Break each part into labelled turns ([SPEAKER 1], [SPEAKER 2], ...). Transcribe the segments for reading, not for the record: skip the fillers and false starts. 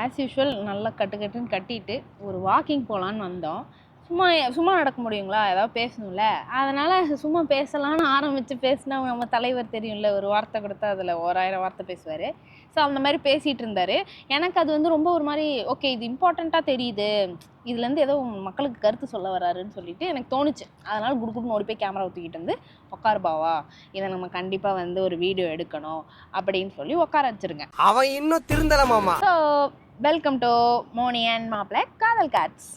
[SPEAKER 1] As usual நல்லா கட்டுன்னு கட்டிட்டு ஒரு வாக்கிங் போகலான்னு வந்தோம். சும்மா நடக்க முடியுங்களா, ஏதாவது பேசணும்ல, அதனால் சும்மா பேசலான்னு ஆரம்பித்து பேசினா நம்ம தலைவர் தெரியும்ல, ஒரு வார்த்தை கொடுத்தா அதில் 1000 வார்த்தை பேசுவார். ஸோ அந்த மாதிரி பேசிகிட்டு இருந்தார். எனக்கு அது வந்து ரொம்ப ஒரு மாதிரி ஓகே இது இம்பார்ட்டண்ட்டாக தெரியுது, இதுலேருந்து ஏதோ மக்களுக்கு கருத்து சொல்ல வராருன்னு சொல்லிட்டு எனக்கு தோணுச்சு. அதனால் குடுக்குன்னு ஓடி போய் கேமரா ஊற்றிக்கிட்டு வந்து உட்கார் பாவா, இதை நம்ம கண்டிப்பாக வந்து ஒரு வீடியோ எடுக்கணும் அப்படின்னு சொல்லி உட்கார வச்சுருங்க.
[SPEAKER 2] அவன் இன்னும் திருந்தலமாமா.
[SPEAKER 1] So welcome to Moni and மாப்பிள்ளை காதல் காட்ஸ்.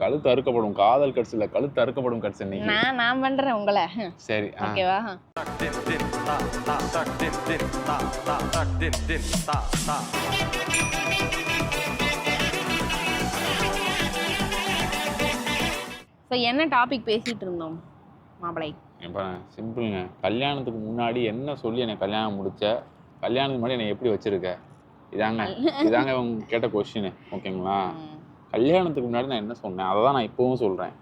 [SPEAKER 3] கழுத்து அறுக்கப்படும் காதல் கட்ஸ் இல்ல, கழுத்து அறுக்கப்படும் கட்ஸ். இன்னைக்கு
[SPEAKER 1] நான் பண்றேன் உங்களை.
[SPEAKER 3] சரி,
[SPEAKER 1] ஓகேவா? ஸோ என்ன டாபிக் பேசிட்டு இருந்தோம் மாப்பிள்ளை?
[SPEAKER 3] இப்போ சிம்பிளுங்க. கல்யாணத்துக்கு முன்னாடி என்ன சொல்லி என்னை கல்யாணம் முடிச்ச, கல்யாணத்துக்கு முன்னாடி என்னை எப்படி வச்சிருக்க, இதாங்க அவங்க கேட்ட கொஸ்டின். ஓகேங்களா? கல்யாணத்துக்கு முன்னாடி நான் என்ன சொன்னேன் அதை தான் நான் இப்பவும் சொல்றேன்.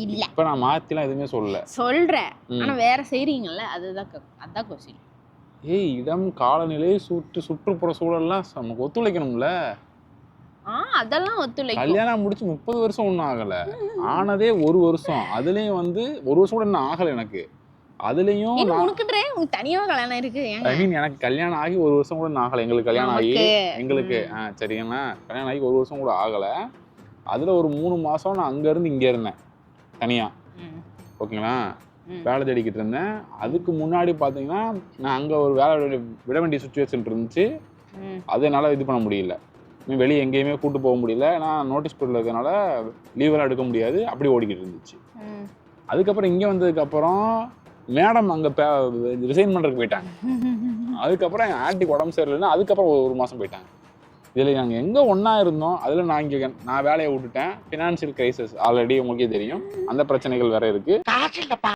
[SPEAKER 1] இல்ல
[SPEAKER 3] இப்ப நான் மாத்திலாம் எதுவுமே
[SPEAKER 1] சொல்றேன், ஆனா வேற செய்றீங்கல்ல, அதான் கொஸ்டின்.
[SPEAKER 3] இடம் காலநிலை சுற்றுப்புற சூழல்லாம் நமக்கு ஒத்துழைக்கணும்ல.
[SPEAKER 1] அதெல்லாம் ஒத்துழைக்கும்.
[SPEAKER 3] கல்யாணம் முடிச்சு 30 வருஷம் ஒன்றும் ஆகல, ஆனதே 1 வருஷம். அதுலயும் வந்து 1 வருஷம் கூட இன்னும் ஆகல எனக்கு. அதுலயும்
[SPEAKER 1] தனியா கல்யாணம் இருக்கு.
[SPEAKER 3] எனக்கு கல்யாணம் ஆகி 1 வருஷம் கூட ஆகல. எங்களுக்கு கல்யாணம் ஆகி சரிங்களா, கல்யாணம் ஆகி 1 வருஷம் கூட ஆகல. அதுல ஒரு 3 மாசம் நான் அங்க இருந்து இங்க இருந்தேன் தனியா. ஓகேங்களா? வேலை தேடிக்கிட்டு இருந்தேன். அதுக்கு முன்னாடி பாத்தீங்கன்னா நான் அங்க ஒரு வேலை விட வேண்டிய சுச்சுவேஷன் இருந்துச்சு. அது என்னால இது பண்ண முடியல, வெளியே எங்கேயுமே கூட்டு போக முடியல. நான் நோட்டீஸ் போர்டில் இருக்கிறதுனால லீவெல்லாம் எடுக்க முடியாது, அப்படி ஓடிக்கிட்டு இருந்துச்சு. அதுக்கப்புறம் இங்கே வந்ததுக்கப்புறம் மேடம் அங்கே ரிசைன் பண்ணுறதுக்கு போயிட்டாங்க. அதுக்கப்புறம் என் ஆன்ட்டிக்கு உடம்பு சரியில்லைன்னா அதுக்கப்புறம் 1 மாதம் போயிட்டாங்க. இதில் நாங்கள் எங்கே ஒன்றா இருந்தோம், அதில் நான் வேலையை விட்டுட்டேன். ஃபினான்ஷியல் கிரைசிஸ் ஆல்ரெடி உங்களுக்கே தெரியும், அந்த பிரச்சனைகள் வேற இருக்குது.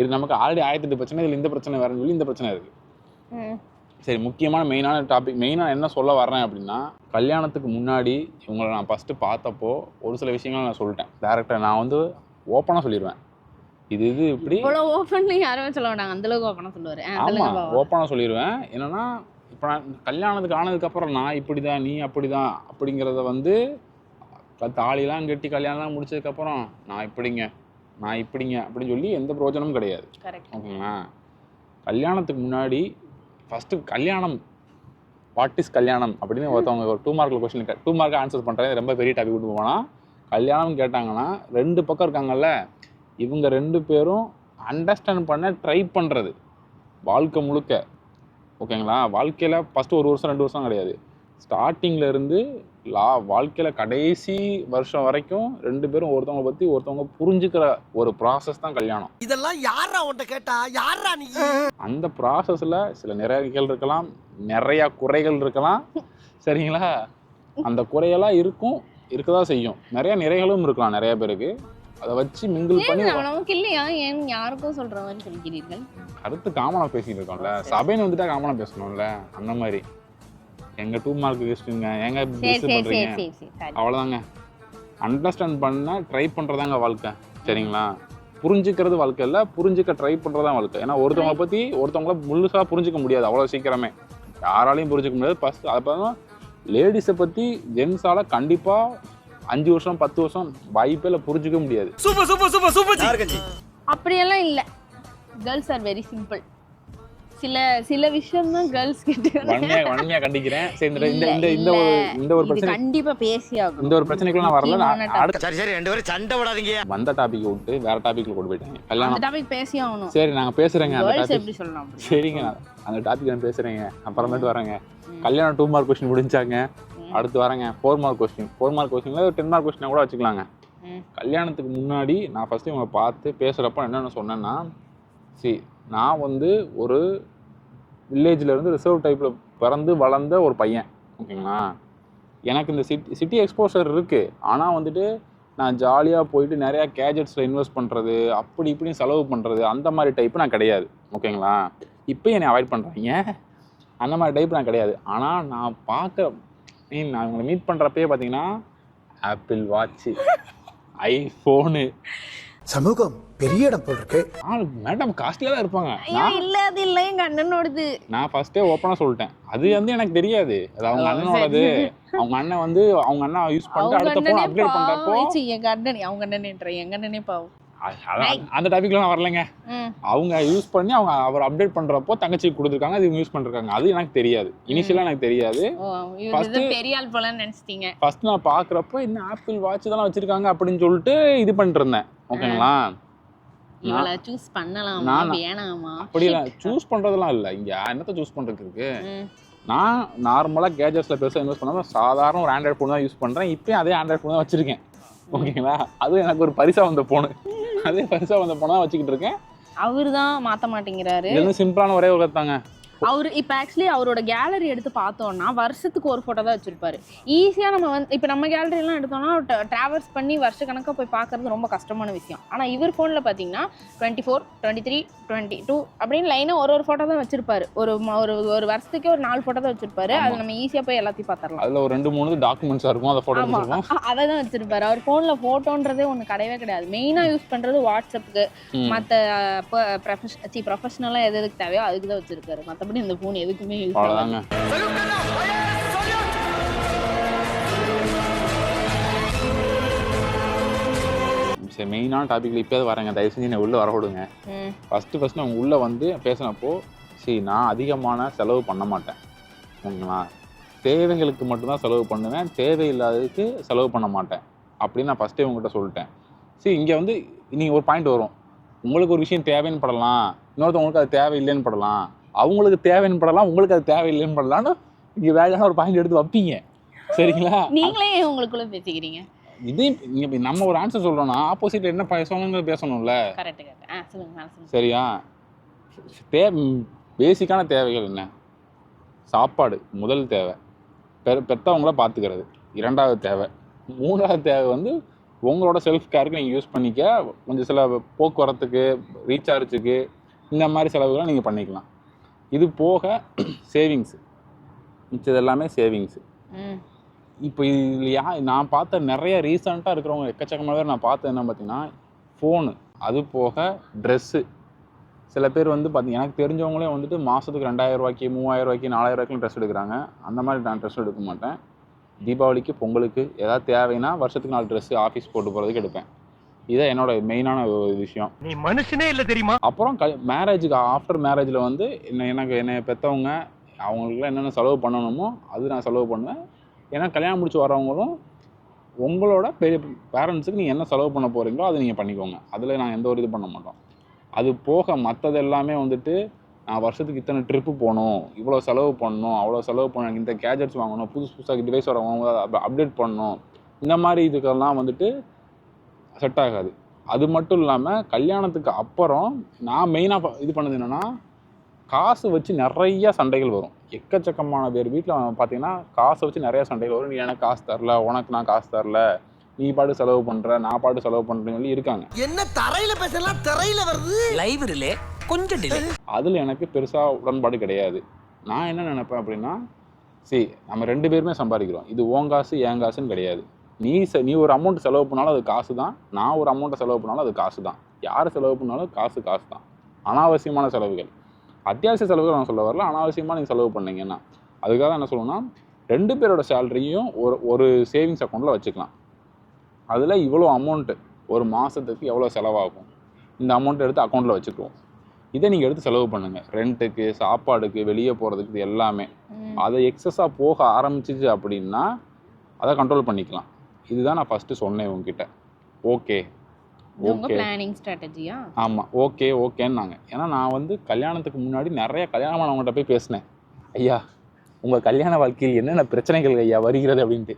[SPEAKER 3] இது நமக்கு ஆல்ரெடி 1008 பிரச்சனை, இதில் இந்த பிரச்சனை வேறன்னு சொல்லி இந்த பிரச்சனை இருக்குது. சரி, முக்கியமான மெயினான டாபிக், மெயினாக என்ன சொல்ல வர்றேன் அப்படின்னா, கல்யாணத்துக்கு முன்னாடி இவங்களை நான் ஃபஸ்ட்டு பார்த்தப்போ ஒரு சில விஷயங்கள் நான் சொல்லிட்டேன் டேரக்டாக. நான் வந்து ஓப்பனாக சொல்லிடுவேன், இது இப்படி
[SPEAKER 1] ஓப்பன்லி யாருமே சொல்ல மாட்டாங்க, அந்த அளவுக்கு ஓப்பனாக சொல்லுவார்.
[SPEAKER 3] ஆமாம், ஓப்பனாக சொல்லிடுவேன். என்னன்னா இப்போ நான் கல்யாணத்துக்கு ஆனதுக்கப்புறம் நான் இப்படி தான், நீ அப்படி தான் அப்படிங்கிறத வந்து தாலிலாம் கட்டி கல்யாணம்லாம் முடிச்சதுக்கப்புறம் நான் இப்படிங்க அப்படின்னு சொல்லி எந்த பிரயோஜனமும் கிடையாது. ஓகேங்களா? கல்யாணத்துக்கு முன்னாடி ஃபஸ்ட்டு கல்யாணம், வாட் இஸ் கல்யாணம் அப்படின்னு ஒருத்தவங்க ஒரு 2 மார்க்கில் கொஸ்டின் 2 மார்க்காக ஆன்சர் பண்ணுறேன். ரொம்ப பெரிய டாபிக் விட்டு போனால், கல்யாணம் கேட்டாங்கன்னா 2 பக்கம் இருக்காங்கல்ல, இவங்க 2 பேரும் அண்டர்ஸ்டாண்ட் பண்ண ட்ரை பண்ணுறது வாழ்க்கை முழுக்க. ஓகேங்களா? வாழ்க்கையில் ஃபஸ்ட்டு 1 வருஷம் 2 வருஷம் கிடையாது, ஸ்டார்டிங்கில் இருந்து வாழ்க்கையில் கடைசி வருஷம் வரைக்கும் 2 பேரும் ஒருத்தவங்களை பற்றி ஒருத்தவங்க புரிஞ்சுக்கிற ஒரு ப்ராசஸ் தான் கல்யாணம்.
[SPEAKER 2] இதெல்லாம் யாரா உன்கிட்ட கேட்டா, யாரா நீ?
[SPEAKER 3] அந்த ப்ராசஸில் சில நிறைகள் இருக்கலாம், நிறையா குறைகள் இருக்கலாம். சரிங்களா? அந்த குறையெல்லாம் இருக்கதான் செய்யும். நிறைய நிறைகளும் இருக்கலாம் நிறைய பேருக்கு. அதை வச்சு மிங்கிள் பண்ணி
[SPEAKER 1] நமக்கு இல்லையா, ஏன் யாருக்கும் சொல்ற மாதிரி சொல்கிறீர்கள்?
[SPEAKER 3] கருத்து காமனாக பேசிட்டு இருக்கோம்ல, சபைன்னு வந்துட்டா காமனாக பேசணும்ல. அந்த மாதிரி எங்க 2 மார்க் கொஸ்டின்ங்க, எங்க பண்றீங்க, அவ்வளோதாங்க. அண்டர்ஸ்டாண்ட் பண்ண ட்ரை பண்ணுறதாங்க வாழ்க்கை. சரிங்களா? புரிஞ்சுக்கிறது வாழ்க்கை இல்லை, புரிஞ்சுக்க ட்ரை பண்ணுறதான் வாழ்க்கை. ஏன்னா ஒருத்தவங்களை பற்றி ஒருத்தவங்கள முழுசாக புரிஞ்சிக்க முடியாது அவ்வளோ சீக்கிரமே, யாராலையும் புரிஞ்சிக்க முடியாது. ஃபஸ்ட் அப்போ லேடிஸை பற்றி ஜென்ஸால் கண்டிப்பாக 5 வருஷம் 10 வருஷம் வாய்ப்பே இல்லை, புரிஞ்சிக்க முடியாது.
[SPEAKER 1] அப்படியெல்லாம் இல்லை, கேர்ள்ஸ் ஆர் வெரி சிம்பிள். சில விஷயம் தான் கேர்ள்ஸ் கிட்ட
[SPEAKER 3] வன்மையா கண்டிக்கிறேன். இந்த ஒரு பிரச்சனை
[SPEAKER 1] கண்டிப்பா பேசி ஆகும்.
[SPEAKER 3] இந்த ஒரு பிரச்சனைக்குள்ள நான் வரல.
[SPEAKER 2] சரி 2 பேரும் சண்டை போடாதீங்க.
[SPEAKER 3] வந்த டாபிக் விட்டு வேற டாபிக்ல கொண்டு போயிட்டாங்க. கல்யாணம்
[SPEAKER 1] டாபிக் பேசி ஆகணும்.
[SPEAKER 3] சரி, நாங்க பேசுறேங்க அந்த டாபிக்.
[SPEAKER 1] எப்படி சொல்லலாம்?
[SPEAKER 3] சரிங்க, அந்த டாபிக் நான் பேசுறேங்க, அப்புறமேட்டு வரேங்க. கல்யாணம் 2 மார்க் கொஸ்டின் முடிஞ்சாங்க, அடுத்து வரேங்க 4 மார்க் கொஸ்டின். 4 மார்க் கொஸ்டின்ல 10 மார்க் கொஸ்டின் கூட வச்சுக்கலாங்க. கல்யாணத்துக்கு முன்னாடி நான் ஃபர்ஸ்ட் இவங்க பார்த்து பேசுறப்ப என்னென்ன சொன்னேன்னா, நான் வந்து ஒரு வில்லேஜில் இருந்து ரிசர்வ் டைப்பில் பிறந்து வளர்ந்த ஒரு பையன். ஓகேங்களா? எனக்கு இந்த சிட்டி எக்ஸ்போஷர் இருக்குது, ஆனால் வந்துட்டு நான் ஜாலியாக போயிட்டு நிறையா கேஜெட்ஸில் இன்வெஸ்ட் பண்ணுறது, அப்படி இப்படின்னு செலவு பண்ணுறது, அந்த மாதிரி டைப்பு நான் கிடையாது. ஓகேங்களா? இப்போ என்னை அவாய்ட் பண்ணுறாங்க, அந்த மாதிரி டைப் நான் கிடையாது. ஆனால் நான் நான் இவங்களை மீட் பண்ணுறப்பே பார்த்தீங்கன்னா ஆப்பிள் வாட்ச்சு, ஐஃபோனு,
[SPEAKER 4] சமூகம் பெரிய இடம் போல் இருக்கு.
[SPEAKER 3] மேடம் காஸ்ட்லியா தான் இருப்பாங்க.
[SPEAKER 1] ஐயோ இல்ல அது இல்ல எங்க அண்ணனோடது.
[SPEAKER 3] நான் ஃபர்ஸ்டே ஓப்பனா சொல்லிட்டேன். அது வந்து எனக்கு தெரியாது. அது அவங்க அண்ணனோடது. அவங்க அண்ணன் வந்து அவங்க அண்ணா யூஸ் பண்ணிட்டு அடுத்த போன் அப்கிரேட் பண்றப்போ
[SPEAKER 1] எங்க அண்ணன் அவங்க அண்ணனேன்ற எங்க அண்ணனே பாவம்.
[SPEAKER 3] அந்த டாபிக்ல நான் வரலங்க. அவங்க யூஸ் பண்ணி அவங்க அவர் அப்டேட் பண்றப்போ தங்கச்சிக்கு கொடுத்துருக்காங்க, அது இவங்க யூஸ் பண்ணிருக்காங்க. அது எனக்கு தெரியாது. இனிஷியலா எனக்கு தெரியாது.
[SPEAKER 1] பெரிய ஆள் போல நினைச்சிட்டீங்க.
[SPEAKER 3] ஃபர்ஸ்ட் நான் பாக்குறப்போ என்ன ஆப்பிள் வாட்ச் தான் வச்சிருக்காங்க அப்படின்னு சொல்லிட்டு இது பண்ணிட்டு இருந்தேன். ஓகேங்களா?
[SPEAKER 1] இவளை சூஸ் பண்ணலாமா வேணாமா?
[SPEAKER 3] அப்படி இல்ல, சூஸ் பண்றதெல்லாம் இல்ல. இங்க என்னத்த சூஸ் பண்றதுக்கு இருக்கு? நான் நார்மலா கேஜெட்ஸ்ல பெருசா இன்வெஸ்ட் பண்ணாம சாதாரண ஒரு ஆண்ட்ராய்ட் போன் தான் யூஸ் பண்றேன். இப்பயும் அதே ஆண்ட்ராய்ட் போன் தான் வச்சிருக்கேன். ஓகேங்களா? அது எனக்கு ஒரு பரிசா வந்த போனு. அதே பரிசா வந்த போனா வச்சுக்கிட்டு இருக்கேன்.
[SPEAKER 1] அவரு தான் மாத்த மாட்டேங்கிறாரு.
[SPEAKER 3] இது சிம்பிளான ஒரே ஒரு கருத்தாங்க.
[SPEAKER 1] அவரு இப்ப ஆக்சுவலி அவரோட கேலரி எடுத்து பார்த்தோம்னா வருஷத்துக்கு ஒரு போட்டோ தான் வச்சிருப்பாரு. ஈஸியா நம்ம வந்து இப்ப நம்ம கேலரி எல்லாம் எடுத்தோம்னா டிராவல்ஸ் பண்ணி வருஷ கணக்கா போய் பாக்குறது ரொம்ப கஷ்டமான விஷயம். ஆனா இவர் போன்ல பாத்தீங்கன்னா 24, 23, 22 அப்படின்னு லைனா ஒரு போட்டோ தான் வச்சிருப்பாரு. ஒரு வருஷத்துக்கு ஒரு 4 போட்டோ தான் வச்சிருப்பாரு. அது நம்ம ஈஸியா போய் எல்லாத்தையும் பாத்திரலாம்.
[SPEAKER 3] அதுல ஒரு 2-3 டாக்குமெண்ட்ஸா இருக்கும். அந்த போட்டோ வச்சிருப்போம்.
[SPEAKER 1] அதை தான் வச்சிருப்பாரு. அவர் போன்ல போட்டோன்றதே ஒண்ணு கிடையவே கிடையாது. மெயினா யூஸ் பண்றது வாட்ஸ்அப்புக்கு, மத்த ப்ரொஃபஷனலா எதுக்கு தேவையோ அதுக்கு தான் வச்சிருக்காரு. மத்தபடி இந்த போன் எதுக்குமே யூஸ் ஆகாது.
[SPEAKER 3] சரி, மெயினான டாபிக்ல இப்போது வரேங்க. தயவு செஞ்சு என்னை உள்ள வர விடுங்க. ஃபர்ஸ்ட் நான் உள்ள வந்து பேசினப்போ சரி நான் அதிகமான செலவு பண்ண மாட்டேன். ஓகேங்களா? தேவைகளுக்கு மட்டும்தான் செலவு பண்ணுவேன், தேவையில்லாததுக்கு செலவு பண்ண மாட்டேன் அப்படின்னு நான் ஃபர்ஸ்டே உங்ககிட்ட சொல்லிட்டேன். சரி, இங்கே வந்து நீங்கள் ஒரு பாயிண்ட் வரும். உங்களுக்கு ஒரு விஷயம் தேவைன்னு படலாம், இன்னொருத்தவங்களுக்கு அது தேவையில்லைன்னு படலாம், அவங்களுக்கு தேவைன்னு படலாம், உங்களுக்கு அது தேவையில்லைன்னு படலாம்னு இங்கே வேலையான ஒரு பாயிண்ட் எடுத்து வைப்பீங்க. சரிங்களா?
[SPEAKER 1] நீங்களே உங்களுக்குள்ள பேசிக்கிறீங்க.
[SPEAKER 3] இதே நம்ம ஒரு ஆன்சர் சொல்றோம்னா ஆப்போசிட்ல என்ன பேசணும்னு பேசணும்ல. சரியா? பேசிக்கான தேவைகள் என்ன? சாப்பாடு முதல் தேவை, பெற்றவங்கள பார்த்துக்கிறது இரண்டாவது தேவை, மூணாவது தேவை வந்து உங்களோட செல்ஃப் கேருக்கு நீங்கள் யூஸ் பண்ணிக்க. கொஞ்சம் சில போக்குவரத்துக்கு, ரீசார்ஜுக்கு, இந்த மாதிரி செலவுகளை நீங்கள் பண்ணிக்கலாம். இது போக சேவிங்ஸு, மிச்சது எல்லாமே சேவிங்ஸு. இப்போ இல்லையா நான் பார்த்த நிறைய ரீசெண்டாக இருக்கிறவங்க எக்கச்சக்கமாக பேர் நான் பார்த்தது என்ன பார்த்தீங்கன்னா ஃபோனு, அது போக ட்ரெஸ்ஸு. சில பேர் வந்து பார்த்தீங்கன்னா எனக்கு தெரிஞ்சவங்களே வந்துட்டு மாதத்துக்கு 2000 ரூபாய்க்கு, 3000 ரூபாய்க்கு, 4000 ரூபாய்க்கு ட்ரெஸ் எடுக்கிறாங்க. அந்த மாதிரி நான் ட்ரெஸ் எடுக்க மாட்டேன். தீபாவளிக்கு, பொங்கலுக்கு ஏதாவது தேவைன்னா வருஷத்துக்கு 4 ட்ரெஸ்ஸு ஆஃபீஸ் போட்டு போகிறதுக்கு எடுப்பேன். இதான் என்னோட மெயினான விஷயம்.
[SPEAKER 2] நீ மனுஷனே இல்லை தெரியுமா?
[SPEAKER 3] அப்புறம் மேரேஜுக்கு ஆஃப்டர் மேரேஜில் வந்து என்னை பெற்றவங்க அவங்களுக்குலாம் என்னென்ன செலவு பண்ணணுமோ அது நான் செலவு பண்ணுவேன். ஏன்னா கல்யாணம் முடிச்சு வரவங்களும் உங்களோட பெரிய பேரண்ட்ஸுக்கு நீங்கள் என்ன செலவு பண்ண போகிறீங்களோ அதை நீங்கள் பண்ணிக்கோங்க. அதில் நாங்கள் எந்த ஒரு இது பண்ண மாட்டோம். அது போக மற்றது எல்லாமே வந்துட்டு நான் வருஷத்துக்கு இத்தனை ட்ரிப்பு போகணும், இவ்வளோ செலவு பண்ணணும், அவ்வளோ செலவு பண்ணணும், இந்த கேஜெட்ஸ் வாங்கணும், புதுசாக டிவைஸ் வரவங்க அப்டேட் பண்ணணும், இந்த மாதிரி இதுக்கெல்லாம் வந்துட்டு செட் ஆகாது. அது மட்டும் இல்லாமல் கல்யாணத்துக்கு அப்புறம் நான் மெயினாக இது பண்ணது என்னென்னா காசு வச்சு நிறைய சண்டைகள் வரும். எக்கச்சக்கமான பேர் வீட்டில் பார்த்தீங்கன்னா காசை வச்சு நிறைய சண்டைகள் வரும். நீ எனக்கு காசு தரல, உனக்கு நான் காசு தரல, நீ பாட்டு செலவு பண்ணுற, நான் பாட்டு செலவு பண்ணுறேன்னு சொல்லி இருக்காங்க.
[SPEAKER 2] என்ன தரையில் பேசலாம், தரையில் வருது லைவ் ரிலே கொஞ்சம் டிலே.
[SPEAKER 3] அதில் எனக்கு பெருசாக உடன்பாடு கிடையாது. நான் என்ன நினைப்பேன் அப்படின்னா சரி நம்ம 2 பேருமே சம்பாதிக்கிறோம், இது உன் காசு என் காசுன்னு கிடையாது. நீ ஒரு அமௌண்ட் செலவு பண்ணாலும் அது காசு தான், நான் ஒரு அமௌண்ட்டை செலவு பண்ணாலும் அது காசு தான். யார் செலவு பண்ணாலும் காசு தான். அனாவசியமான செலவுகள், அத்தியாவசிய செலவுகள் நான் சொல்ல வரல, அனாவசியமாக நீங்கள் செலவு பண்ணீங்கன்னா அதுக்காக என்ன சொல்லணும்னா 2 பேரோட சேலரியும் ஒரு சேவிங்ஸ் அக்கௌண்ட்டில் வச்சுக்கலாம். அதில் இவ்வளோ அமௌண்ட்டு ஒரு மாதத்துக்கு எவ்வளோ செலவாகும், இந்த அமௌண்ட்டை எடுத்து அக்கௌண்ட்டில் வச்சுக்குவோம். இதை நீங்கள் எடுத்து செலவு பண்ணுங்கள். ரெண்ட்டுக்கு, சாப்பாடுக்கு, வெளியே போகிறதுக்கு, இது எல்லாமே. அதை எக்ஸஸாக போக ஆரம்பிச்சிச்சு அப்படின்னா அதை கண்ட்ரோல் பண்ணிக்கலாம். இதுதான் நான் ஃபஸ்ட்டு சொன்னேன் உங்ககிட்ட. ஓகே
[SPEAKER 1] பிளானிங் ஸ்ட்ராட்டஜியா? ஆமாம்,
[SPEAKER 3] ஓகேன்னாங்க. ஏன்னா நான் வந்து கல்யாணத்துக்கு முன்னாடி நிறைய கல்யாணமானவங்கள்ட்ட போய் பேசினேன். ஐயா உங்கள் கல்யாண வாழ்க்கையில் என்னென்ன பிரச்சனைகள் ஐயா வருகிறது அப்படின்ட்டு.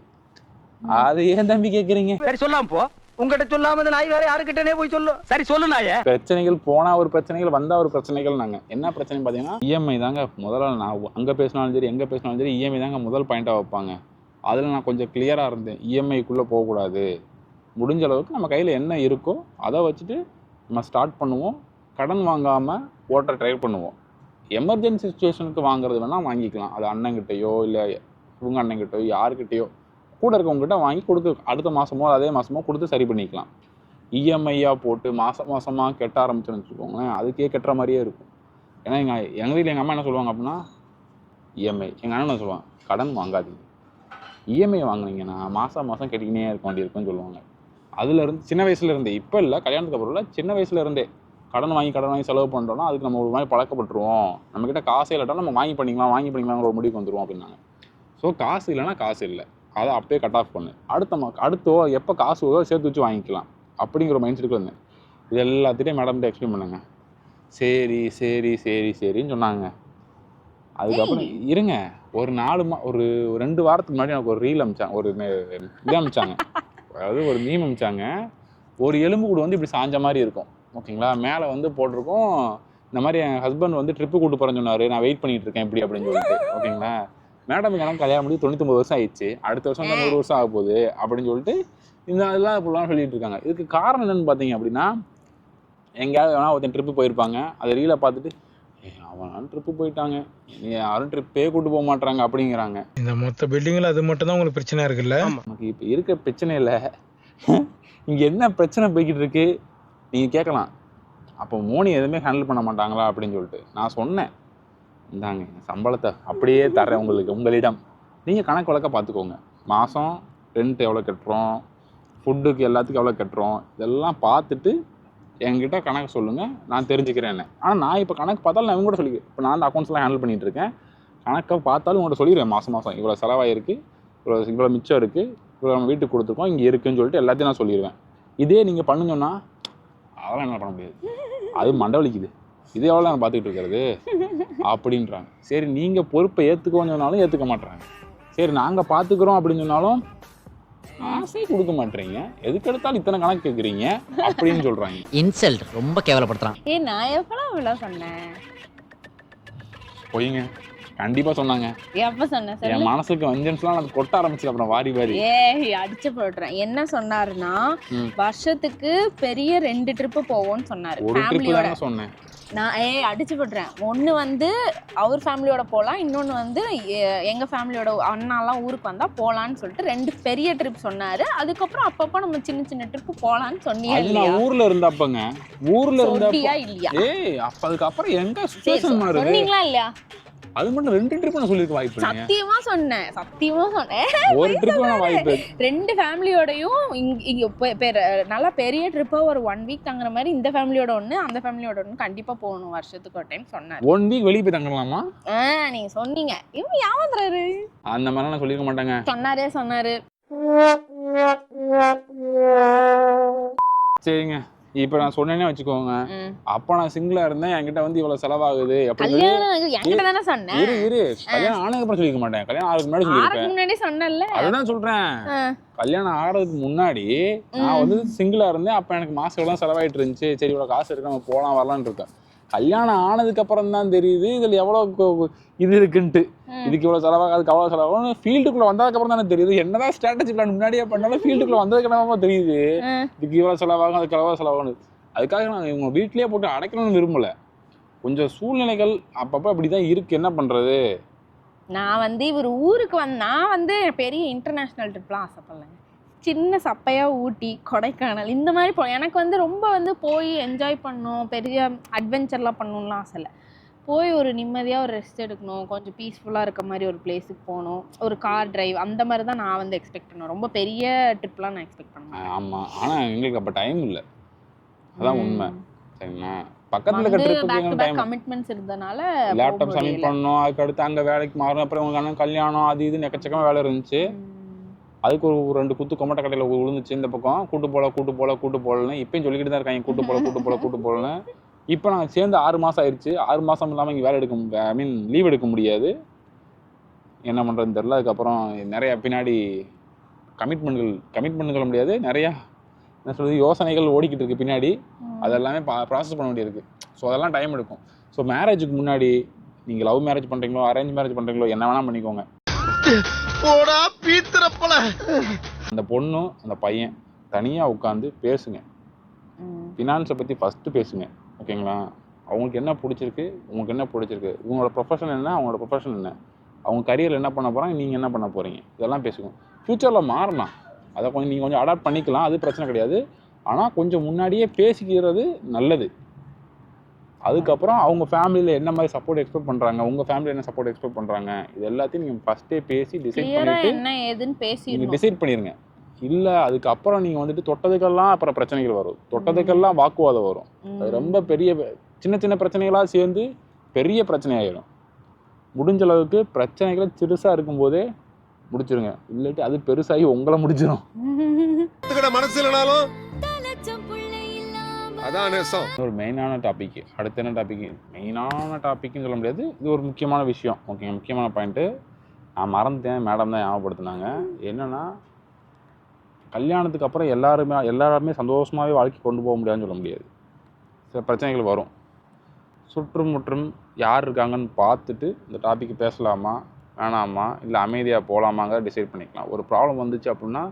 [SPEAKER 3] அது ஏன் தம்பி கேட்குறீங்க?
[SPEAKER 2] சரி சொல்லாம போ, உங்ககிட்ட சொல்லாம இந்த நாய் வேற யாருக்கிட்டே போய் சொல்லு. சரி சொல்லு நாயே.
[SPEAKER 3] பிரச்சனைகள் போனால் ஒரு பிரச்சனைகள், வந்தால் ஒரு பிரச்சனைகள். நாங்கள் என்ன பிரச்சனை பார்த்தீங்கன்னா இஎம்ஐ தாங்க முதல்ல. நான் அங்கே பேசினாலும் சரி, எங்கே பேசினாலும் சரி, இஎம்ஐ தாங்க முதல் பாயிண்ட்டாக வைப்பாங்க. அதில் நான் கொஞ்சம் கிளியராக இருந்தேன். இஎம்ஐக்குள்ளே போகக்கூடாது, முடிஞ்ச அளவுக்கு நம்ம கையில் என்ன இருக்கோ அதை வச்சுட்டு நம்ம ஸ்டார்ட் பண்ணுவோம். கடன் வாங்காமல் ஓட்ட ட்ரை பண்ணுவோம். எமர்ஜென்சி சுச்சுவேஷனுக்கு வாங்குறது வேணால் வாங்கிக்கலாம். அது அண்ணங்கிட்டையோ இல்லை இவங்க அண்ணங்கிட்டையோ யாருக்கிட்டையோ கூட இருக்கவங்ககிட்ட வாங்கி கொடுத்து அடுத்த மாதமோ அதே மாதமோ கொடுத்து சரி பண்ணிக்கலாம். இஎம்ஐயாக போட்டு மாதமாக கெட்ட ஆரம்பிச்சோன்னு வச்சுக்கோங்களேன், அதுக்கே கெட்டுற மாதிரியே இருக்கும். ஏன்னா எங்கள் வீட்டில் எங்கள் அம்மா என்ன சொல்லுவாங்க அப்படின்னா, இஎம்ஐ. எங்கள் அண்ணன் சொல்லுவான், கடன் வாங்காதீங்க, இஎம்ஐ வாங்கினீங்கன்னா மாதம் கட்டிக்கினே இருக்க வேண்டியிருக்குன்னு சொல்லுவாங்க. அதுலேருந்து சின்ன வயசுலேருந்தே, இப்போ இல்லை கல்யாணத்துக்கு அப்புறம் இல்லை, சின்ன வயசுலேருந்தே கடன் வாங்கி செலவு பண்ணுறோன்னா அதுக்கு நம்ம ஒரு மாதிரி பழக்கப்பட்டுருவோம். நம்மக்கிட்ட காசே இல்லாட்டாலும் நம்ம வாங்கி பண்ணிக்கலாங்கிற ஒரு முடிவுக்கு வந்துடுவோம் அப்படின்னாங்க. ஸோ காசு இல்லைன்னா காசு இல்லை, அதை அப்பயே கட் ஆஃப் பண்ணு, அடுத்தோ எப்போ காசு வருதோ சேர்த்து வச்சு வாங்கிக்கலாம் அப்படிங்கிற மைண்ட் செட்டுக்கு வந்தேன். இது எல்லாத்திட்டையும் மேடம்கிட்ட எக்ஸ்பிளைன் பண்ணுங்க. சரின்னு சொன்னாங்க. அதுக்கப்புறம் இருங்க, ஒரு 2 வாரத்துக்கு முன்னாடி எனக்கு ஒரு ரீல் அமிச்சாங்க, ஒரு இது அமிச்சாங்க, அதாவது ஒரு மீம் அமிச்சாங்க. ஒரு எலும்பு கூடு வந்து இப்படி சாஞ்ச மாதிரி இருக்கும், ஓகேங்களா, மேலே வந்து போட்டிருக்கோம் இந்த மாதிரி என் ஹஸ்பண்ட் வந்து ட்ரிப்பு கூட்டு போகிறேன்னு சொன்னார், நான் வெயிட் பண்ணிட்டு இருக்கேன் இப்படி அப்படின்னு சொல்லிட்டு, ஓகேங்களா. மேடம் எனக்கு கல்யாணம் பண்ணி 99 வருஷம் ஆயிடுச்சு, அடுத்த வருஷம் 100 வருஷம் ஆக போகுது அப்படின்னு சொல்லிட்டு இதெல்லாம் இப்படிலாம் சொல்லிட்டு இருக்காங்க. இதுக்கு காரணம் என்னன்னு பார்த்தீங்க அப்படின்னா, எங்கேயாவது வேணா ஒருத்தன் ட்ரிப்பு போயிருப்பாங்க, அதை ரீலை பார்த்துட்டு அவன் ட்ரிப்பு போயிட்டாங்க, யாரும் ட்ரிப்பே கூட்டு போக மாட்டாங்க அப்படிங்கிறாங்க.
[SPEAKER 5] இந்த மொத்த பில்டிங்கில் அது மட்டும் தான் உங்களுக்கு பிரச்சனை இருக்குல்ல?
[SPEAKER 3] நமக்கு இப்போ இருக்க பிரச்சனை இல்லை, இங்கே என்ன பிரச்சனை போய்கிட்டு இருக்கு நீங்கள் கேட்கலாம். அப்போ மோனி எதுவுமே ஹேண்டில் பண்ண மாட்டாங்களா அப்படின்னு சொல்லிட்டு நான் சொன்னேன், இந்தாங்க சம்பளத்தை அப்படியே தர்றேன் உங்களிடம், நீங்கள் கணக்கு வழக்க பார்த்துக்கோங்க, மாதம் ரெண்ட் எவ்வளோ கட்டுறோம், ஃபுட்டுக்கு எல்லாத்துக்கும் எவ்வளோ கட்டுறோம், இதெல்லாம் பார்த்துட்டு என்கிட்ட கணக்கு சொல்லுங்கள், நான் தெரிஞ்சுக்கிறேன்னு. ஆனால் நான் இப்போ கணக்கு பார்த்தாலும் நான் இவங்க கூட சொல்லிக்கிறேன். இப்போ நான் அந்த அக்கௌண்ட்ஸ்லாம் ஹேண்டில் பண்ணிகிட்டு இருக்கேன், கணக்கை பார்த்தாலும் உங்கள்கிட்ட சொல்லிடுவேன், மாதம் இவ்வளோ செலவாயிருக்கு, இவ்வளோ மிச்சம் இருக்குது, இவ்வளோ நம்ம வீட்டுக்கு கொடுத்துருக்கோம், இங்கே இருக்குதுன்னு சொல்லிட்டு எல்லாத்தையும் நான் சொல்லிடுவேன். இதே நீங்கள் பண்ணுங்கன்னா அதெல்லாம் என்ன பண்ண முடியாது, அது மண்டவலிக்குது, இதே எவ்வளோ நான் பார்த்துக்கிட்டு இருக்கிறது அப்படின்றாங்க. சரி நீங்கள் பொறுப்பை ஏற்றுக்கோன்னு சொன்னாலும் ஏற்றுக்க மாட்டுறாங்க, சரி நாங்கள் பார்த்துக்குறோம் அப்படின்னு சொன்னாலும் ஆசை கொடுக்க மாட்டீங்க, எதுக்கு எடுத்தாலும் இத்தனை கணக்கு கேட்குறீங்க அப்படின்னு சொல்கிறாங்க.
[SPEAKER 6] இன்சல்ட், ரொம்ப கேவலப்படுத்துறான்.
[SPEAKER 1] நான் எவ்வளோ சொன்னேன்?
[SPEAKER 3] போயிங்க, கண்டிப்பா சொன்னாங்க.
[SPEAKER 1] எப்ப சொன்ன?
[SPEAKER 3] என் மனசுக்கு வஞ்சன்ஸ்லாம் நான் கொட்ட ஆரம்பிச்சு அப்புறம் வாரி
[SPEAKER 1] அடிச்சு போடுறேன். என்ன சொன்னாருன்னா, வருஷத்துக்கு பெரிய 2 ட்ரிப்பு போவோம்னு சொன்னாரு.
[SPEAKER 3] ஒரு ட்ரிப் தான் சொன்னேன்
[SPEAKER 1] நான். அடிச்சு போடுறேன். ஒன்னு வந்து அவர் ஃபேமிலியோட போலாம், இன்னொன்னு வந்து எங்க ஃபேமிலியோட அண்ணாலாம் ஊருக்கு வந்தா போலான்னு சொல்லிட்டு 2 பெரிய ட்ரிப் சொன்னாரு. அதுக்கப்புறம் அப்பப்போ நம்ம சின்ன ட்ரிப் போலான்னு சொன்னீங்க இல்லையா?
[SPEAKER 3] ஊர்ல இருந்தப்பங்க, ஊர்ல இருந்தப்ப
[SPEAKER 1] இல்லையா?
[SPEAKER 3] அப்ப அதுக்கப்புறம் எங்க சிச்சுவேஷன் மாறுது
[SPEAKER 1] சொன்னீங்களா இல்லையா?
[SPEAKER 3] அது மட்டும் 2 ட்ரிப் நான் சொல்லிருக்க வாய்ப்பு இல்லைங்க.
[SPEAKER 1] சத்தியமா சொன்னேன்.
[SPEAKER 3] ஒரு ட்ரிப் நான் வாய்ப்பு
[SPEAKER 1] 2 ஃபேமிலியோடயும் இங்க நல்லா பெரிய ட்ரிப்பா ஒரு 1 வீக் தங்குற மாதிரி இந்த ஃபேமிலியோட ஒண்ணு அந்த ஃபேமிலியோட ஒண்ணு கண்டிப்பா போகணும் வருஷத்துக்கு ஒரு டைம் சொன்னாரு.
[SPEAKER 3] 1 வீக் வெளிய போய் தங்கலாமா?
[SPEAKER 1] நீங்க சொன்னீங்க. இவன் யாவந்தறாரு?
[SPEAKER 3] அந்த மாதிரி நான் சொல்லிருக்க மாட்டாங்க.
[SPEAKER 1] சொன்னாரு.
[SPEAKER 3] சரிங்க, இப்ப நான் சொன்னேனே வச்சுக்கோங்க, அப்ப நான் சிங்கிளா இருந்தேன், என்கிட்ட வந்து இவ்வளவு செலவாகுது அப்படின்னு கல்யாணம் ஆனதுக்கு அப்புறம் சொல்லிக்க மாட்டேன், கல்யாணம் ஆகிறதுக்கு முன்னாடி சொல்லிருக்கேன். அதுதான் சொல்றேன், கல்யாணம் ஆகிறதுக்கு முன்னாடி நான் வந்து சிங்கிளா இருந்தேன், அப்ப எனக்கு மாசம் எவ்வளவு செலவாயிட்டு இருந்துச்சு, சரி இவ்வளவு காசு இருக்கு நம்ம போலாம் வரலான்னு இருக்கேன். கல்யாணம் ஆனதுக்கு அப்புறம் தான் தெரியுது இதுல எவ்வளவு இது இருக்குன்ட்டு, இதுக்கு இவ்வளவு செலவாக அதுக்கு அவ்வளவு செலவாகும். ஃபீல்டுக்குள்ள வந்ததுக்கு அப்புறம் தானே தெரியுது, என்னதான் ஸ்ட்ராட்டஜி பிளான் முன்னாடியே பண்ணாலும் ஃபீல்டுக்குள்ள வந்ததுக்கு அப்புறமா தெரியுது இதுக்கு இவ்வளவு செலவாகும் அதுக்கு எவ்வளவு செலவாகும். அதுக்காக நான் இவங்க வீட்லயே போட்டு அடைக்கணும்னு விரும்பல, கொஞ்சம் சூழ்நிலைகள் அப்பப்போ அப்படிதான் இருக்கு, என்ன பண்றது.
[SPEAKER 1] நான் வந்து இவர் ஊருக்கு நான் வந்து பெரிய இன்டர்நேஷனல் ட்ரிப்லாம் ஆசைப்படலைங்க, சின்ன சப்பையா ஊட்டி கொடைக்கானல் இந்த மாதிரி எனக்கு வந்து ரொம்ப வந்து போய் என்ஜாய் பண்ணணும், பெரிய அட்வென்ச்சர்லாம் பண்ணணும்லாம் ஆசை இல்லை. போய் ஒரு நிம்மதியாக ஒரு ரெஸ்ட் எடுக்கணும், கொஞ்சம் பீஸ்ஃபுல்லாக இருக்க மாதிரி ஒரு பிளேஸுக்கு போகணும், ஒரு கார் டிரைவ் அந்த மாதிரி தான் நான் வந்து எக்ஸ்பெக்ட் பண்ணுவேன். ரொம்ப பெரிய ட்ரிப்லாம் நான் எக்ஸ்பெக்ட் பண்ணுவேன்.
[SPEAKER 3] ஆமாம், ஆனால் எங்களுக்கு அப்போ டைம் இல்லை, அதான் உண்மை. சரிங்களா, பக்கத்தில் இருக்க ட்ரிப்புக்கு
[SPEAKER 1] கமிட்மெண்ட்ஸ் இருந்தனால
[SPEAKER 3] லேப்டாப் சப்மிட் பண்ணணும், அதுக்கு அடுத்து அங்கே வேலைக்கு மாறணும், அப்புறம் உங்களுக்கு கல்யாணம் அது இதுன்னு எக்கச்சக்கமாக வேலை இருந்துச்சு. அதுக்கு ஒரு 2 குத்து கொமட்டை கடையில் விழுந்துச்சு இந்த பக்கம், கூட்டு போலன்னு இப்பயும் சொல்லிக்கிட்டு தான் இருக்காங்க, கூட்டு போலன்னு. இப்போ நாங்கள் சேர்ந்து 6 மாதம் ஆயிடுச்சு, 6 மாதம் இல்லாமல் இங்கே வேலை எடுக்க லீவ் எடுக்க முடியாது, என்ன பண்ணுறதுன்னு தெரில. அதுக்கப்புறம் நிறையா பின்னாடி கமிட்மெண்ட்கள் முடியாது, நிறையா என்ன சொல்கிறது யோசனைகள் ஓடிக்கிட்டு இருக்குது பின்னாடி, அதெல்லாமே ப்ராசஸ் பண்ண வேண்டியிருக்கு. ஸோ அதெல்லாம் டைம் எடுக்கும். ஸோ மேரேஜுக்கு முன்னாடி நீங்கள் லவ் மேரேஜ் பண்ணுறீங்களோ அரேஞ்ச் மேரேஜ் பண்ணுறீங்களோ என்ன வேணால் பண்ணிக்கோங்க, அந்த பொண்ணு அந்த பையன் தனியாக உட்காந்து பேசுங்க, ஃபினான்ஸை பற்றி ஃபஸ்ட்டு பேசுங்க, ஓகேங்களா. அவங்களுக்கு என்ன பிடிச்சிருக்கு, உங்களுக்கு என்ன பிடிச்சிருக்கு, உங்களோட ப்ரொஃபஷன் என்ன, அவங்களோட ப்ரொஃபஷன் என்ன, அவங்க கரியரில் என்ன பண்ண போகிறாங்க, நீங்கள் என்ன பண்ண போகிறீங்க, இதெல்லாம் பேசுங்க. ஃப்யூச்சரில் மாறலாம், அதை நீங்கள் கொஞ்சம் அடாப்ட் பண்ணிக்கலாம், அது பிரச்சனை கிடையாது. ஆனால் கொஞ்சம் முன்னாடியே பேசிக்கிறது நல்லது. அதுக்கப்புறம் அவங்க ஃபேமிலியில் என்ன மாதிரி சப்போர்ட் எக்ஸ்பெக்ட் பண்ணுறாங்க, உங்கள் ஃபேமிலியில் என்ன சப்போர்ட் எக்ஸ்பெக்ட் பண்ணுறாங்க, இது எல்லாத்தையும் நீங்கள் ஃபஸ்ட்டே பேசி டிசைட் பண்ணிவிட்டு
[SPEAKER 1] என்ன ஏதுன்னு பேசி
[SPEAKER 3] நீங்கள் டிசைட் பண்ணிடுங்க. இல்லை அதுக்கப்புறம் நீங்கள் வந்துட்டு தொட்டதுக்கெல்லாம் அப்புறம் பிரச்சனைகள் வரும், தொட்டதுக்கெல்லாம் வாக்குவாதம் வரும். அது ரொம்ப பெரிய சின்ன சின்ன பிரச்சனைகளாக சேர்ந்து பெரிய பிரச்சனையாயிடும். முடிஞ்ச அளவுக்கு பிரச்சனைகளை சிறுசாக இருக்கும்போதே முடிச்சிருங்க, இல்லாட்டி அது பெருசாகி உங்களை முடிச்சிடும்.
[SPEAKER 7] மனசு இல்லைனாலும் அதான் நேசம்.
[SPEAKER 3] ஒரு மெயினான டாபிக், அடுத்து என்ன டாபிக், மெயினான டாபிக்னு சொல்ல முடியாது, இது ஒரு முக்கியமான விஷயம். ஓகேங்க, முக்கியமான பாயிண்ட்டு நான் மறந்துட்டேன், மேடம் தான் ஞாபகப்படுத்தினாங்க. என்னென்னா கல்யாணத்துக்கு அப்புறம் எல்லாருமே சந்தோஷமாகவே வாழ்க்கை கொண்டு போக முடியாதுன்னு சொல்ல முடியாது. சில பிரச்சனைகள் வரும். சுற்றுமுற்றும் யார் இருக்காங்கன்னு பார்த்துட்டு இந்த டாபிக் பேசலாமா வேணாமா, இல்லை அமைதியாக போகலாமாங்க டிசைட் பண்ணிக்கலாம். ஒரு ப்ராப்ளம் வந்துச்சு அப்படின்னா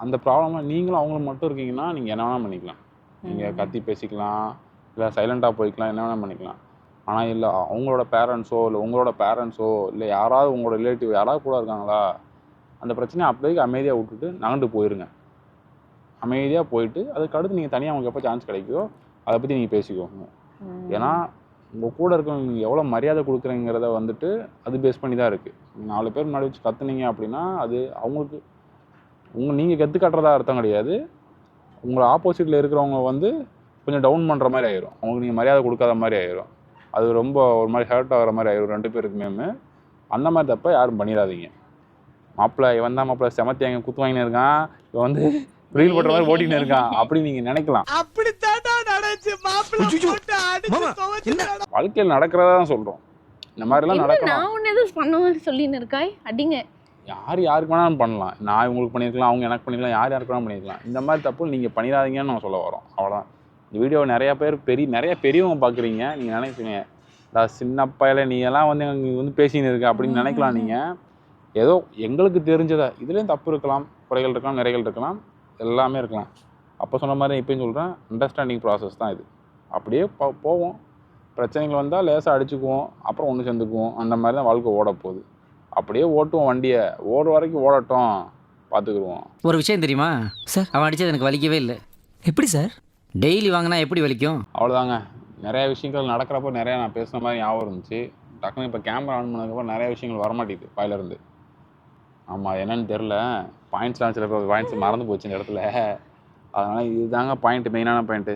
[SPEAKER 3] அந்த ப்ராப்ளமாக நீங்களும் அவங்களும் மட்டும் இருக்கீங்கன்னா நீங்கள் என்ன வேணால் பண்ணிக்கலாம். நீங்கள் கத்தி பேசிக்கலாம், இல்லை சைலண்ட்டாக போய்க்கலாம், என்ன வேணால் பண்ணிக்கலாம். ஆனால் இல்லை அவங்களோட பேரண்ட்ஸோ இல்லை உங்களோட பேரண்ட்ஸோ இல்லை யாராவது உங்களோட ரிலேட்டிவ் யாராவது கூட இருக்காங்களா, அந்த பிரச்சனையை அப்போதைக்கு அமைதியாக விட்டுட்டு நகண்டு போயிருங்க. அமைதியாக போயிட்டு அதுக்கடுத்து நீங்கள் தனியாக உங்களுக்கு எப்போ சான்ஸ் கிடைக்குதோ அதை பற்றி நீங்கள் பேசிக்கோங்க. ஏன்னா உங்கள் கூட இருக்கவங்க நீங்கள் எவ்வளோ மரியாதை கொடுக்குறீங்கிறத வந்துட்டு அது பேஸ் பண்ணி தான் இருக்குது. 4 பேர் முன்னாடி வச்சு கற்றுனீங்க அப்படின்னா அது அவங்களுக்கு நீங்கள் கற்று காட்டுறதா அர்த்தம் கிடையாது. உங்களை ஆப்போசிட்டில் இருக்கிறவங்க வந்து கொஞ்சம் டவுன் பண்ணுற மாதிரி ஆயிரும், அவங்களுக்கு நீங்கள் மரியாதை கொடுக்காத மாதிரி ஆயிரும். அது ரொம்ப ஒரு மாதிரி ஹர்ட் ஆகிற மாதிரி ஆயிரும் 2 பேருக்குமே. அந்த மாதிரி தப்ப யாரும் பண்ணிடாதீங்க. மாப்பிள்ளை இவன் தான் மாப்பிள்ளை செமத்தி எங்க குத்து வாங்கினு இருக்கான், இவன் வந்து ரீல் போடுற மாதிரி ஓட்டின்னு இருக்கான் அப்படின்னு நீங்கள் நினைக்கலாம். வாழ்க்கையில் நடக்கிறதா தான் சொல்கிறோம். இந்த மாதிரிலாம் நடக்கலாம்.
[SPEAKER 1] நான் ஒன்று எதுவும் பண்ணுவேன்னு சொல்லின்னு இருக்காய் அடிங்க.
[SPEAKER 3] யாருக்கு வேணாலும் பண்ணலாம். நான் இவங்களுக்கு பண்ணியிருக்கலாம், அவங்க எனக்கு பண்ணிக்கலாம், யாருக்கு வேணாலும் பண்ணியிருக்கலாம். இந்த மாதிரி தப்பு நீங்கள் பண்ணிடாதீங்கன்னு நான் சொல்ல வரோம். அவ்வளோதான். இந்த வீடியோ நிறைய பெரியவங்க பார்க்குறீங்க. நீங்கள் நினைப்பீங்க சின்ன பையில நீ எல்லாம் வந்து இங்கே வந்து பேசின்னு இருக்க அப்படின்னு நினைக்கலாம். நீங்கள் ஏதோ எங்களுக்கு தெரிஞ்சதை, இதுலேயும் தப்பு இருக்கலாம், குறைகள் இருக்கலாம், நிறைகள் இருக்கலாம், எல்லாமே இருக்கலாம். அப்போ சொன்ன மாதிரி இப்போயும் சொல்கிறேன், அண்டர்ஸ்டாண்டிங் ப்ராசஸ் தான் இது. அப்படியே போவோம். பிரச்சனைகள் வந்தால் லேசாக அடிச்சுக்குவோம், அப்புறம் ஒன்று சேர்ந்துக்குவோம். அந்த மாதிரி தான் வாழ்க்கை ஓட போகுது. அப்படியே ஓட்டுவோம் வண்டியை, ஓடுற வரைக்கும் ஓடட்டும், பார்த்துக்குருவோம்.
[SPEAKER 6] ஒரு விஷயம் தெரியுமா சார், அவன் அடிச்சது எனக்கு வலிக்கவே இல்லை. எப்படி சார்? டெய்லி வாங்கினா எப்படி வலிக்கும்?
[SPEAKER 3] அவ்வளோதாங்க. நிறைய விஷயங்கள் நடக்கிறப்போ நிறையா நான் பேசுன மாதிரி ஞாபகம் இருந்துச்சு. டக்குனு இப்போ கேமரா ஆன் பண்ணதுக்கப்புறம் நிறைய விஷயங்கள் வரமாட்டேங்குது வாயிலிருந்து. ஆமாம், என்னன்னு தெரில, பாயிண்ட்ஸ்லாம் சில பாயிண்ட்ஸ் மறந்து போச்சு இந்த இடத்துல. அதனால் இதுதாங்க மெயினான பாயிண்ட்டு.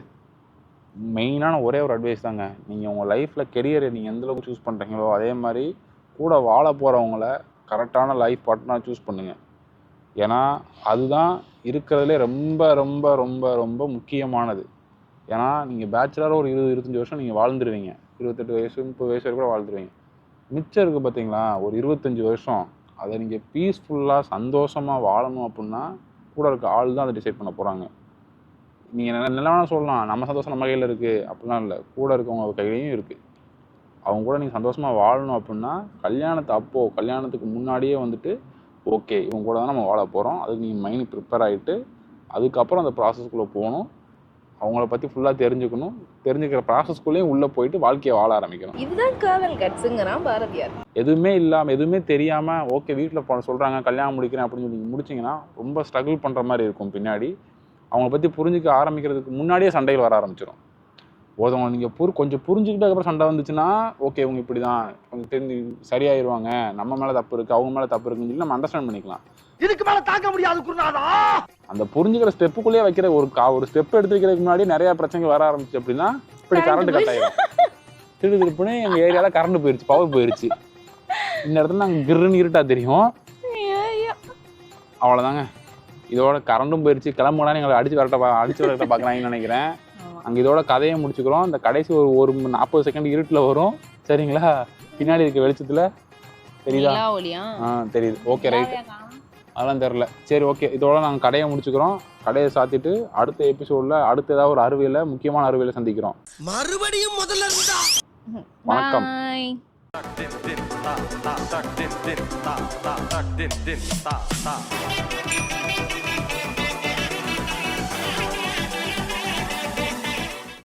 [SPEAKER 3] மெயினான ஒரே ஒரு அட்வைஸ் தாங்க, நீங்கள் உங்கள் லைஃப்பில் கெரியரை நீங்கள் எந்தளவுக்கு சூஸ் பண்ணுறீங்களோ அதே மாதிரி கூட வாழ போகிறவங்கள கரெக்டான லைஃப் பார்ட்னராக சூஸ் பண்ணுங்கள். ஏன்னா அதுதான் இருக்கிறதுலே ரொம்ப ரொம்ப ரொம்ப ரொம்ப முக்கியமானது. ஏன்னா நீங்கள் பேச்சுலராக ஒரு 20-25 வருஷம் நீங்கள் வாழ்ந்துருவீங்க, 28 வயசு 30 வயசு வரைக்கும் கூட வாழ்ந்துருவீங்க. மிச்சம் இருக்குது பார்த்தீங்களா ஒரு 25 வருஷம், அதை நீங்கள் பீஸ்ஃபுல்லாக சந்தோஷமாக வாழணும் அப்படின்னா கூட இருக்க ஆள் தான் அதை டிசைட் பண்ண போகிறாங்க. நீங்கள் நல்லா சொல்லலாம் நம்ம சந்தோஷம் நம்ம கையில் இருக்குது அப்படிலாம் இல்லை, கூட இருக்கவங்க கையிலையும் இருக்குது. அவங்க கூட நீங்கள் சந்தோஷமாக வாழணும் அப்படின்னா கல்யாணத்துக்கு முன்னாடியே வந்துட்டு ஓகே இவங்க கூட தான் நம்ம வாழ போகிறோம், அதுக்கு நீங்கள் மைண்ட் ப்ரிப்பேர் ஆகிட்டு அதுக்கப்புறம் அந்த ப்ராசஸ்க்குள்ளே போகணும். அவங்கள பற்றி ஃபுல்லாக தெரிஞ்சுக்கிற ப்ராசஸ்க்குள்ளேயும் உள்ளே போயிட்டு வாழ்க்கையை வாழ ஆரம்பிக்கணும்.
[SPEAKER 1] இதுதான் காதல் கட்ஸுங்கிறான் பாரதியார்.
[SPEAKER 3] எதுவுமே இல்லாமல் எதுவுமே தெரியாமல் ஓகே வீட்டில் சொல்கிறாங்க கல்யாணம் முடிக்கிறேன் அப்படின்னு சொல்லி முடிச்சிங்கன்னா ரொம்ப ஸ்ட்ரகிள் பண்ணுற மாதிரி இருக்கும். பின்னாடி அவங்கள பற்றி புரிஞ்சுக்க ஆரம்பிக்கிறதுக்கு முன்னாடியே சண்டைகள் வர ஆரம்பிச்சிடும். ஒருத்தவங்க நீங்கள் கொஞ்சம் புரிஞ்சுக்கிட்டு அதுக்கப்புறம் சண்டை வந்துச்சுன்னா ஓகே இவங்க இப்படி தான் கொஞ்சம் தெரிஞ்சு சரியாயிருவாங்க, நம்ம மேலே தப்பு இருக்குது அவங்க மேலே தப்பு இருக்குன்னு சொல்லி நம்ம அண்டர்ஸ்டாண்ட் பண்ணிக்கலாம்.
[SPEAKER 2] இதுக்கு மேலே தாங்க முடியாது குருநாதா.
[SPEAKER 3] அந்த புரிஞ்சுக்கிற ஸ்டெப்புக்குள்ளேயே வைக்கிற ஒரு ஸ்டெப் எடுத்து வைக்கிறதுக்கு முன்னாடி நிறைய பிரச்சனைகள் வர ஆரம்பிச்சு அப்படின்னா இப்படி கரண்ட் கட் ஆயிடும். திருப்புனே எங்கள் ஏரியாவில் கரண்ட் போயிடுச்சு, பவர் போயிடுச்சு. இந்த இடத்துல நாங்கள் கிருன்னு இருட்டா தெரியும். அவ்வளோதாங்க, இதோட கரண்டும் போயிடுச்சு. கிளம்புனா எங்களை அடிச்சு வரட்ட பார்க்குறாங்கன்னு நினைக்கிறேன். அங்கே இதோட கதையை முடிச்சுக்கிறோம். இந்த கடைசி ஒரு 40 செகண்ட் இருட்டில் வரும், சரிங்களா? பின்னாடி இருக்க வெளிச்சத்தில் தெரியுதா? தெரியுது. ஓகே ரைட், அதெல்லாம் தெரில. சரி ஓகே, இதோட நாங்கள் கடையை முடிச்சுக்கிறோம். கடையை சாத்திட்டு அடுத்த எபிசோடில் அடுத்த ஏதாவது ஒரு அறுவையில் முக்கியமான அறுவையில் சந்திக்கிறோம்.
[SPEAKER 7] மறுபடியும் முதல்ல இருந்தா
[SPEAKER 3] வணக்கம்.